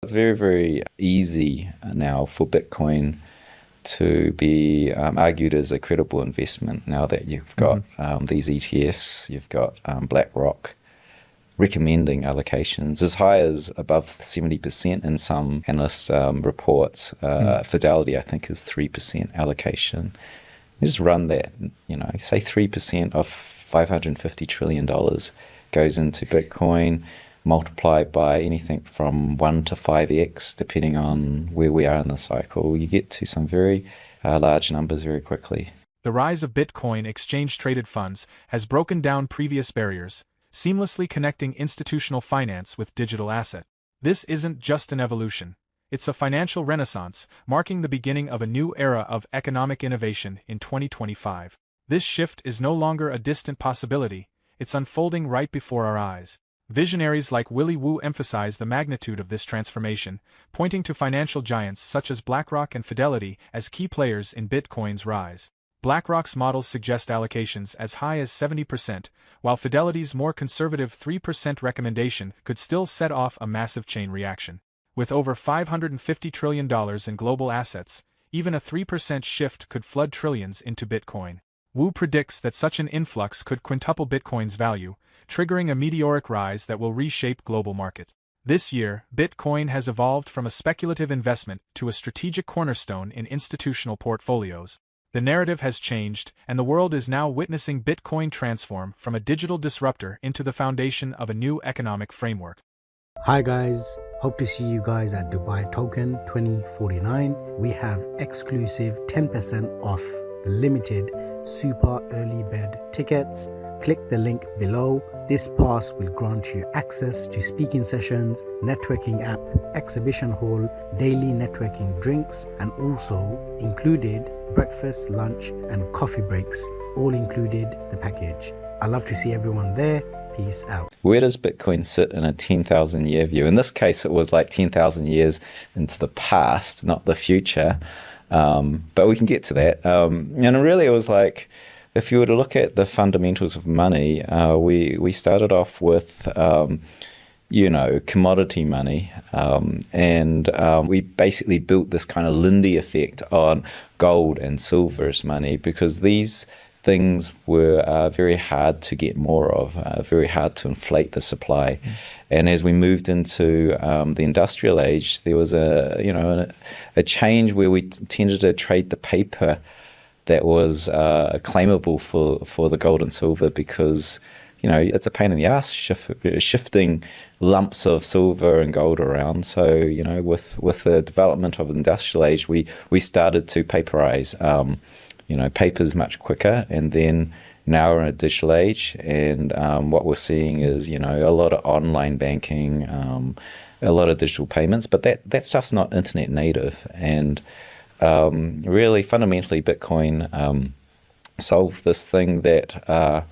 It's very, very easy now for Bitcoin to be argued as a credible investment now that you've got these ETFs, you've got BlackRock recommending allocations as high as above 70% in some analyst reports. Fidelity, I think, is 3% allocation. You just run that, say 3% of $550 trillion goes into Bitcoin, multiplied by anything from 1 to 5x, depending on where we are in the cycle. You get to some very large numbers very quickly. The rise of Bitcoin exchange-traded funds has broken down previous barriers, seamlessly connecting institutional finance with digital asset. This isn't just an evolution. It's a financial renaissance, marking the beginning of a new era of economic innovation in 2025. This shift is no longer a distant possibility, it's unfolding right before our eyes. Visionaries like Willy emphasize the magnitude of this transformation, pointing to financial giants such as BlackRock and Fidelity as key players in Bitcoin's rise. BlackRock's models suggest allocations as high as 70%, while Fidelity's more conservative 3% recommendation could still set off a massive chain reaction. With over $550 trillion in global assets, even a 3% shift could flood trillions into Bitcoin. Wu predicts that such an influx could quintuple Bitcoin's value, triggering a meteoric rise that will reshape global markets. This year, Bitcoin has evolved from a speculative investment to a strategic cornerstone in institutional portfolios. The narrative has changed, and the world is now witnessing Bitcoin transform from a digital disruptor into the foundation of a new economic framework. Hi guys, hope to see you guys at Dubai Token 2049. We have exclusive 10% off the limited super early bird tickets. Click the link below. This pass will grant you access to speaking sessions, networking app, exhibition hall, daily networking drinks, and also included breakfast, lunch, and coffee breaks, all included the package. I love to see everyone there. Peace out. Where does Bitcoin sit in a 10,000 year view? In this case, it was like 10,000 years into the past, not the future. But we can get to that. And really, it was like, if you were to look at the fundamentals of money, we started off with, commodity money. And we basically built this kind of Lindy effect on gold and silver as money, because these things were very hard to get more of, very hard to inflate the supply. And as we moved into the industrial age, there was a change where we tended to trade the paper that was claimable for the gold and silver, because it's a pain in the ass shifting lumps of silver and gold around. So with the development of the industrial age, we started to paperize. Paper's much quicker, and then now we're in a digital age, and what we're seeing is a lot of online banking, a lot of digital payments, but that stuff's not internet native. And really, fundamentally, Bitcoin solved this thing that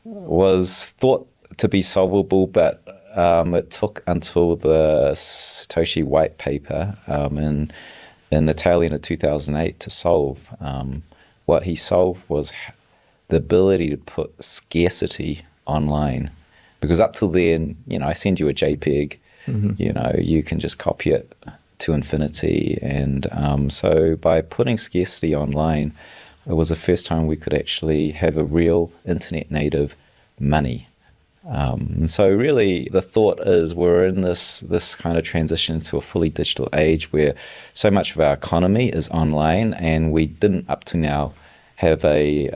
was thought to be solvable, but it took until the Satoshi white paper in the tail end of 2008 to solve. What he solved was the ability to put scarcity online. Because up till then, I send you a JPEG, you can just copy it to infinity. And so by putting scarcity online, it was the first time we could actually have a real internet native money. And so really the thought is we're in this kind of transition to a fully digital age where so much of our economy is online, and we didn't up to now have a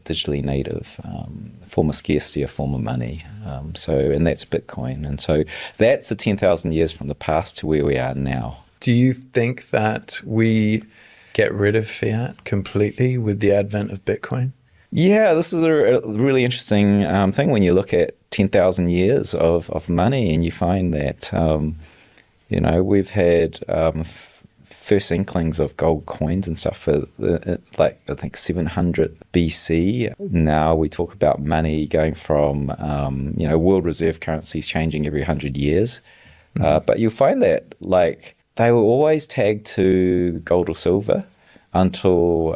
digitally native form of scarcity, a form of money. And that's Bitcoin. And so that's the 10,000 years from the past to where we are now. Do you think that we get rid of fiat completely with the advent of Bitcoin? Yeah, this is a really interesting thing when you look at 10,000 years of money, and you find that, we've had first inklings of gold coins and stuff for I think 700 BC. Now we talk about money going from, world reserve currencies changing every 100 years. But you'll find that they were always tagged to gold or silver until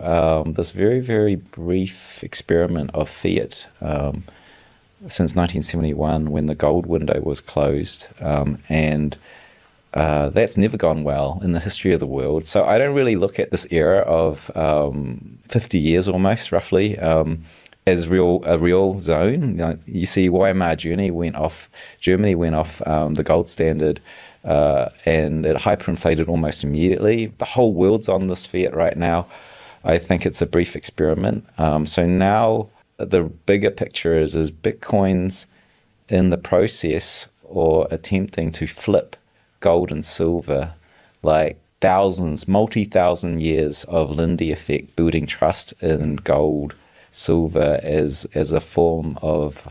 this very, very brief experiment of fiat since 1971, when the gold window was closed. And That's never gone well in the history of the world. So I don't really look at this era of 50 years almost, roughly, as a real zone. You see why Germany went off the gold standard, and it hyperinflated almost immediately. The whole world's on this fiat right now. I think it's a brief experiment. So now the bigger picture is Bitcoin's in the process or attempting to flip gold and silver, like multi-thousand years of Lindy effect, building trust in gold, silver as a form of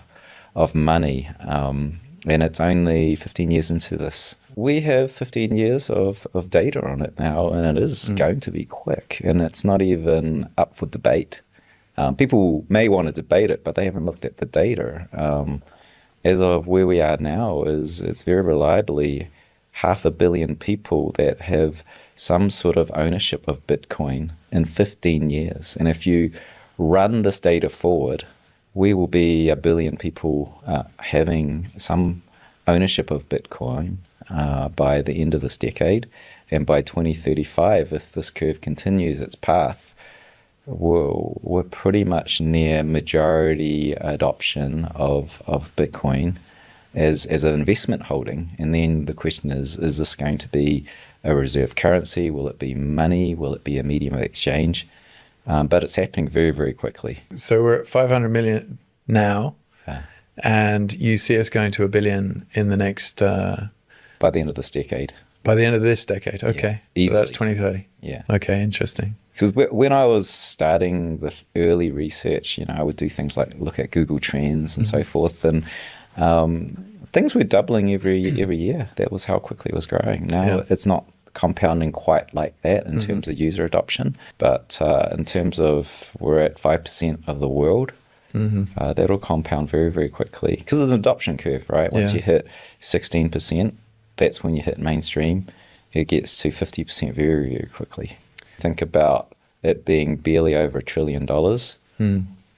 money. And it's only 15 years into this. We have 15 years of data on it now, and it is going to be quick, and it's not even up for debate. People may want to debate it, but they haven't looked at the data. As of where we are now, it's very reliably 500 million people that have some sort of ownership of Bitcoin in 15 years. And if you run this data forward, we will be 1 billion people having some ownership of Bitcoin by the end of this decade. And by 2035, if this curve continues its path, we're pretty much near majority adoption of Bitcoin as an investment holding. And then the question is this going to be a reserve currency? Will it be money? Will it be a medium of exchange? But it's happening very, very quickly. So we're at 500 million now, and you see us going to 1 billion in the next... by the end of this decade. By the end of this decade, okay. Yeah, so that's 2030. Yeah. Okay, interesting. Because when I was starting the early research, I would do things like look at Google Trends and so forth, and things were doubling every year. That was how quickly it was growing. Now it's not compounding quite like that in terms of user adoption, but in terms of we're at 5% of the world, that'll compound very, very quickly because there's an adoption curve, right? Once you hit 16%, that's when you hit mainstream. It gets to 50% very, very quickly. Think about it being barely over $1 trillion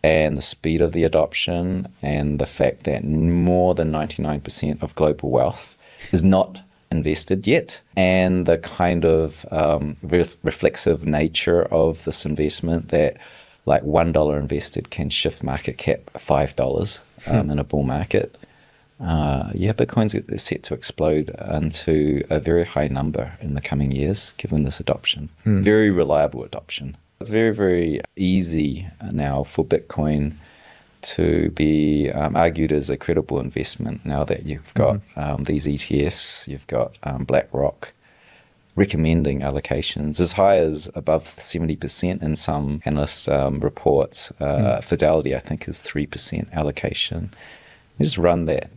and the speed of the adoption and the fact that more than 99% of global wealth is not invested yet, and the kind of reflexive nature of this investment that like $1 invested can shift market cap $5 in a bull market. Bitcoin's set to explode into a very high number in the coming years, given this adoption. Very reliable adoption. It's very, very easy now for Bitcoin to be argued as a credible investment now that you've got these ETFs, you've got BlackRock recommending allocations as high as above 70% in some analyst reports. Fidelity, I think, is 3% allocation. You just run that,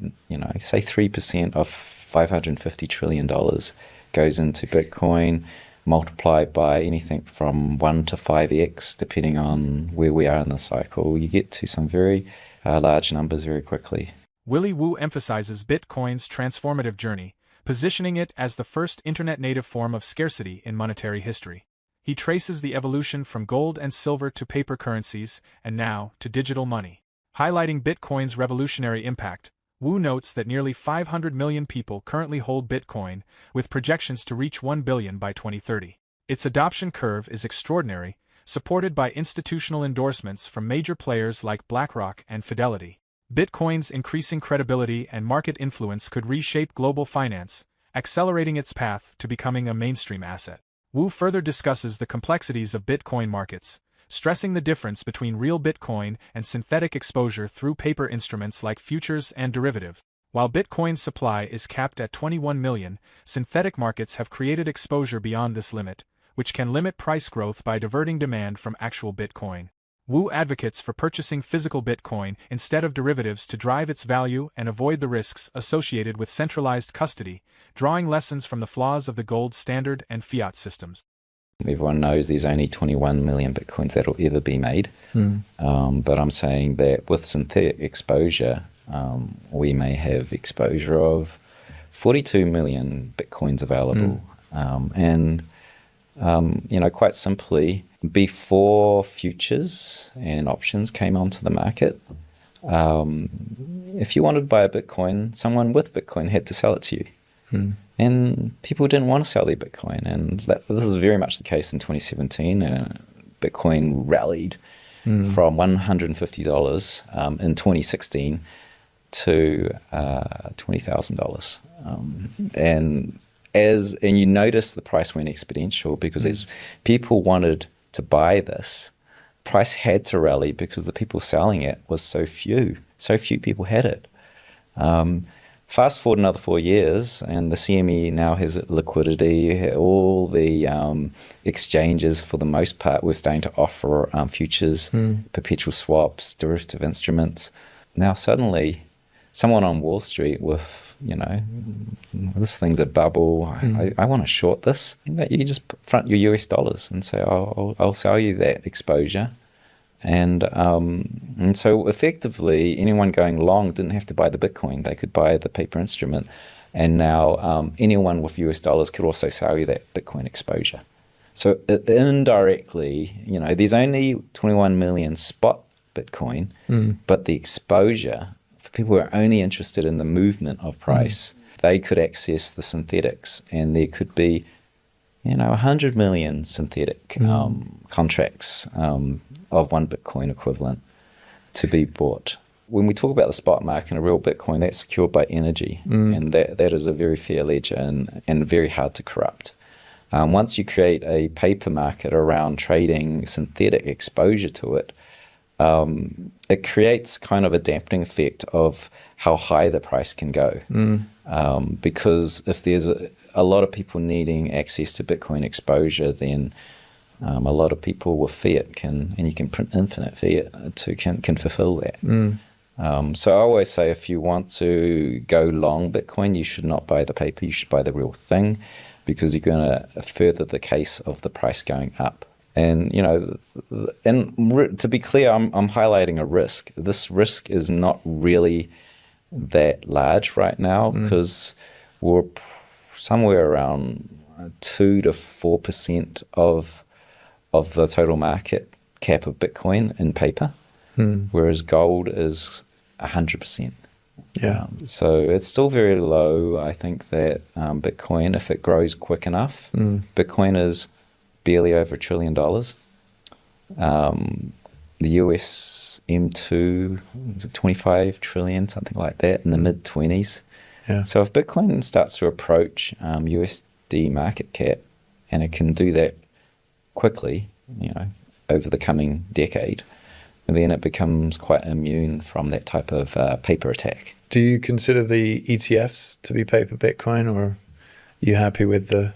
say 3% of $550 trillion goes into Bitcoin, multiplied by anything from 1 to 5x, depending on where we are in the cycle. You get to some very large numbers very quickly. Willy Woo emphasizes Bitcoin's transformative journey, positioning it as the first internet-native form of scarcity in monetary history. He traces the evolution from gold and silver to paper currencies, and now to digital money. Highlighting Bitcoin's revolutionary impact, Wu notes that nearly 500 million people currently hold Bitcoin, with projections to reach 1 billion by 2030. Its adoption curve is extraordinary, supported by institutional endorsements from major players like BlackRock and Fidelity. Bitcoin's increasing credibility and market influence could reshape global finance, accelerating its path to becoming a mainstream asset. Wu further discusses the complexities of Bitcoin markets, stressing the difference between real Bitcoin and synthetic exposure through paper instruments like futures and derivative. While Bitcoin's supply is capped at 21 million, synthetic markets have created exposure beyond this limit, which can limit price growth by diverting demand from actual Bitcoin. Wu advocates for purchasing physical Bitcoin instead of derivatives to drive its value and avoid the risks associated with centralized custody, drawing lessons from the flaws of the gold standard and fiat systems. Everyone knows there's only 21 million Bitcoins that'll ever be made. But I'm saying that with synthetic exposure, we may have exposure of 42 million Bitcoins available. Quite simply, before futures and options came onto the market, if you wanted to buy a Bitcoin, someone with Bitcoin had to sell it to you. And people didn't want to sell their Bitcoin. And this is very much the case in 2017. Bitcoin rallied from $150 in 2016 to $20,000. And you notice the price went exponential because as people wanted to buy this, price had to rally because the people selling it was so few. So few people had it. Fast forward another 4 years, and the CME now has liquidity. All the exchanges, for the most part, were starting to offer futures, perpetual swaps, derivative instruments. Now suddenly, someone on Wall Street with, this thing's a bubble. I want to short this. You just front your US dollars and say, I'll sell you that exposure. And so effectively, anyone going long didn't have to buy the Bitcoin. They could buy the paper instrument. And now anyone with US dollars could also sell you that Bitcoin exposure. So indirectly, there's only 21 million spot Bitcoin, but the exposure for people who are only interested in the movement of price, they could access the synthetics, and there could be 100 million synthetic contracts of one Bitcoin equivalent to be bought. When we talk about the spot market and a real Bitcoin, that's secured by energy, and that is a very fair ledger and very hard to corrupt. Once you create a paper market around trading synthetic exposure to it, it creates kind of a dampening effect of how high the price can go. Because if there's a lot of people needing access to Bitcoin exposure, then a lot of people with fiat and you can print infinite fiat can fulfill that. So I always say, if you want to go long Bitcoin, you should not buy the paper, you should buy the real thing, because you're going to further the case of the price going up. And, to be clear, I'm highlighting a risk. This risk is not really that large right now, because we're somewhere around 2 to 4% of the total market cap of Bitcoin in paper, whereas gold is 100%. Yeah. So it's still very low. I think that Bitcoin, if it grows quick enough, Bitcoin is barely over $1 trillion. The US M2 is 25 trillion, something like that, in the mid-20s. Yeah. So if Bitcoin starts to approach USD market cap, and it can do that quickly, over the coming decade, and then it becomes quite immune from that type of paper attack. Do you consider the ETFs to be paper Bitcoin, or are you happy with the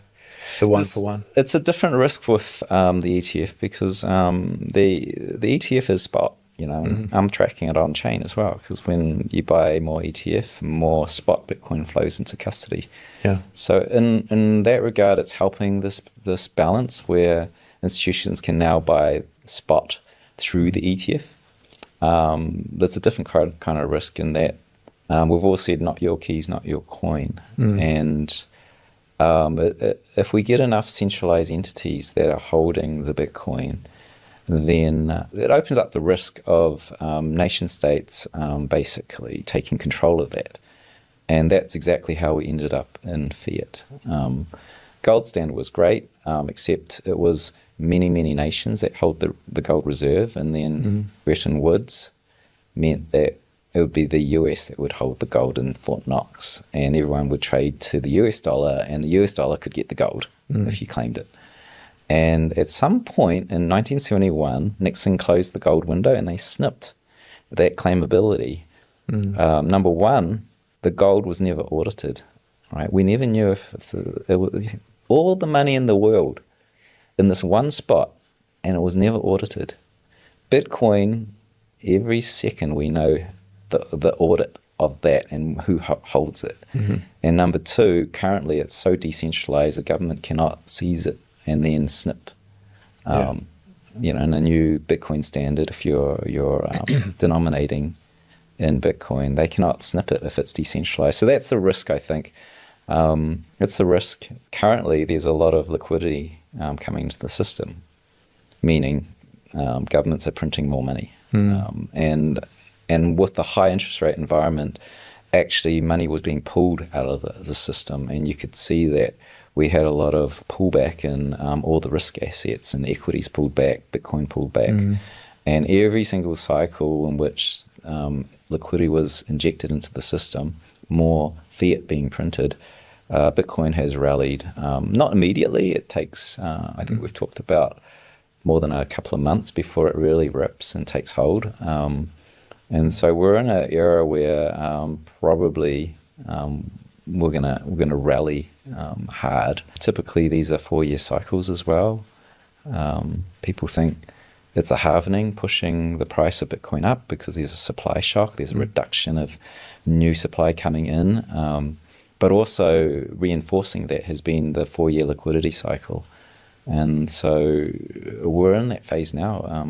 one-for-one? It's a different risk with the ETF, because the ETF is spot. I'm tracking it on chain as well, because when you buy more ETF, more spot Bitcoin flows into custody. Yeah. So in that regard, it's helping this balance where institutions can now buy spot through the ETF. That's a different kind of risk in that we've all said, not your keys, not your coin. And if we get enough centralized entities that are holding the Bitcoin, then it opens up the risk of nation states basically taking control of that. And that's exactly how we ended up in fiat. Gold standard was great, except it was many, many nations that hold the gold reserve, and then Bretton Woods meant that it would be the US that would hold the gold in Fort Knox, and everyone would trade to the US dollar, and the US dollar could get the gold if you claimed it. And at some point in 1971, Nixon closed the gold window, and they snipped that claimability. Number one, the gold was never audited. Right? We never knew if all the money in the world in this one spot, and it was never audited. Bitcoin, every second we know the audit of that and who holds it. And number two, currently it's so decentralized, the government cannot seize it and then snip. In a new Bitcoin standard, if you're denominating in Bitcoin, they cannot snip it if it's decentralized. So that's the risk, I think. It's the risk. Currently, there's a lot of liquidity coming into the system, meaning governments are printing more money. And with the high interest rate environment, actually money was being pulled out of the system, and you could see that we had a lot of pullback in all the risk assets, and equities pulled back, Bitcoin pulled back. And every single cycle in which liquidity was injected into the system, more fiat being printed, Bitcoin has rallied. Not immediately. It takes, I think we've talked about, more than a couple of months before it really rips and takes hold. And so we're in an era where probably we're gonna rally hard. Typically, these are 4-year cycles as well. People think it's a halvening, pushing the price of Bitcoin up because there's a supply shock. There's a reduction of new supply coming in, but also reinforcing that has been the 4-year liquidity cycle. And so we're in that phase now.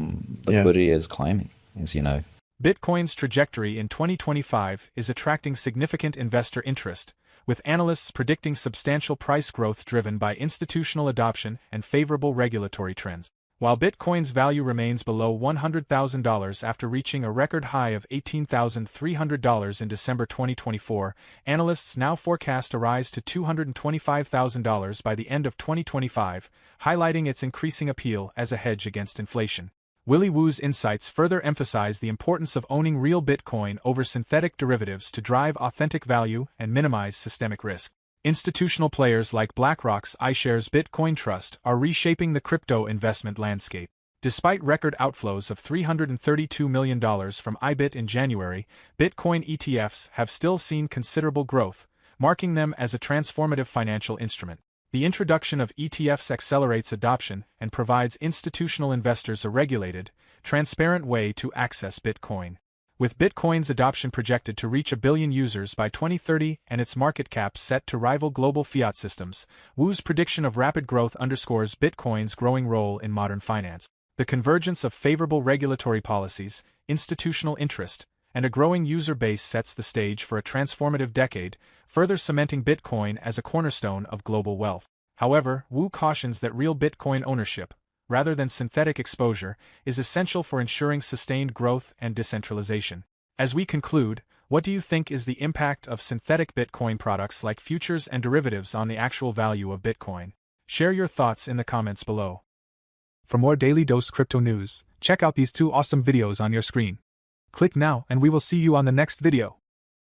Liquidity is climbing, as you know. Bitcoin's trajectory in 2025 is attracting significant investor interest, with analysts predicting substantial price growth driven by institutional adoption and favorable regulatory trends. While Bitcoin's value remains below $100,000 after reaching a record high of $18,300 in December 2024, analysts now forecast a rise to $225,000 by the end of 2025, highlighting its increasing appeal as a hedge against inflation. Willy Woo's insights further emphasize the importance of owning real Bitcoin over synthetic derivatives to drive authentic value and minimize systemic risk. Institutional players like BlackRock's iShares Bitcoin Trust are reshaping the crypto investment landscape. Despite record outflows of $332 million from IBIT in January, Bitcoin ETFs have still seen considerable growth, marking them as a transformative financial instrument. The introduction of ETFs accelerates adoption and provides institutional investors a regulated, transparent way to access Bitcoin. With Bitcoin's adoption projected to reach 1 billion users by 2030 and its market cap set to rival global fiat systems, Wu's prediction of rapid growth underscores Bitcoin's growing role in modern finance. The convergence of favorable regulatory policies, institutional interest, and a growing user base sets the stage for a transformative decade, further cementing Bitcoin as a cornerstone of global wealth. However, Wu cautions that real Bitcoin ownership, rather than synthetic exposure, is essential for ensuring sustained growth and decentralization. As we conclude, what do you think is the impact of synthetic Bitcoin products like futures and derivatives on the actual value of Bitcoin? Share your thoughts in the comments below. For more Daily Dose Crypto news, check out these 2 awesome videos on your screen. Click now and we will see you on the next video.